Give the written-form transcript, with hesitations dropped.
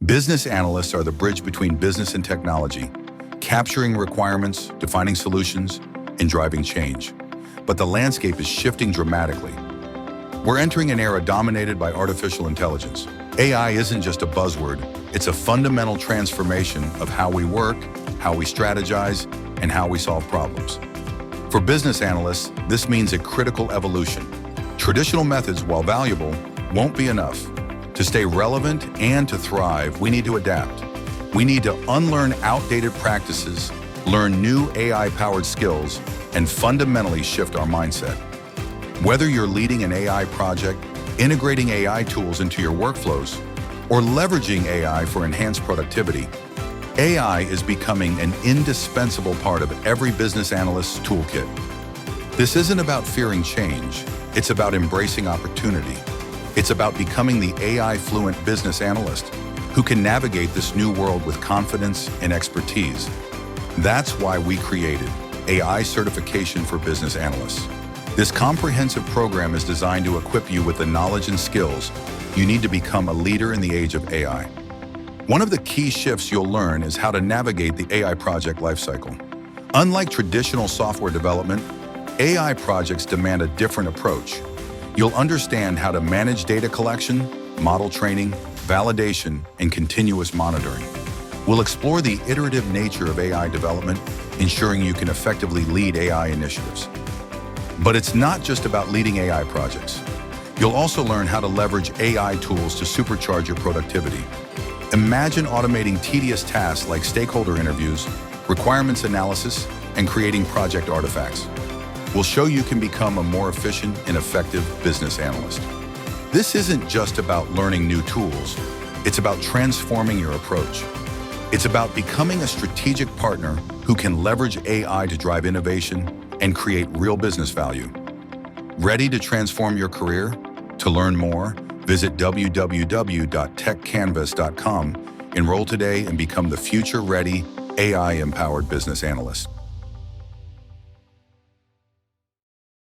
Business analysts are the bridge between business and technology, capturing requirements, defining solutions, and driving change. But the landscape is shifting dramatically. We're entering an era dominated by artificial intelligence. AI isn't just a buzzword, it's a fundamental transformation of how we work, how we strategize, and how we solve problems. For business analysts, this means a critical evolution. Traditional methods, while valuable, won't be enough. To stay relevant and to thrive, we need to adapt. We need to unlearn outdated practices, learn new AI-powered skills, and fundamentally shift our mindset. Whether you're leading an AI project, integrating AI tools into your workflows, or leveraging AI for enhanced productivity, AI is becoming an indispensable part of every business analyst's toolkit. This isn't about fearing change, it's about embracing opportunity. It's about becoming the AI-fluent business analyst who can navigate this new world with confidence and expertise. That's why we created AI Certification for Business Analysts. This comprehensive program is designed to equip you with the knowledge and skills you need to become a leader in the age of AI. One of the key shifts you'll learn is how to navigate the AI project lifecycle. Unlike traditional software development, AI projects demand a different approach. You'll understand how to manage data collection, model training, validation, and continuous monitoring. We'll explore the iterative nature of AI development, ensuring you can effectively lead AI initiatives. But it's not just about leading AI projects. You'll also learn how to leverage AI tools to supercharge your productivity. Imagine automating tedious tasks like stakeholder interviews, requirements analysis, and creating project artifacts. We'll show you can become a more efficient and effective business analyst. This isn't just about learning new tools. It's about transforming your approach. It's about becoming a strategic partner who can leverage AI to drive innovation and create real business value. Ready to transform your career? To learn more, visit www.techcanvass.com, enroll today, and become the future-ready, AI-empowered business analyst.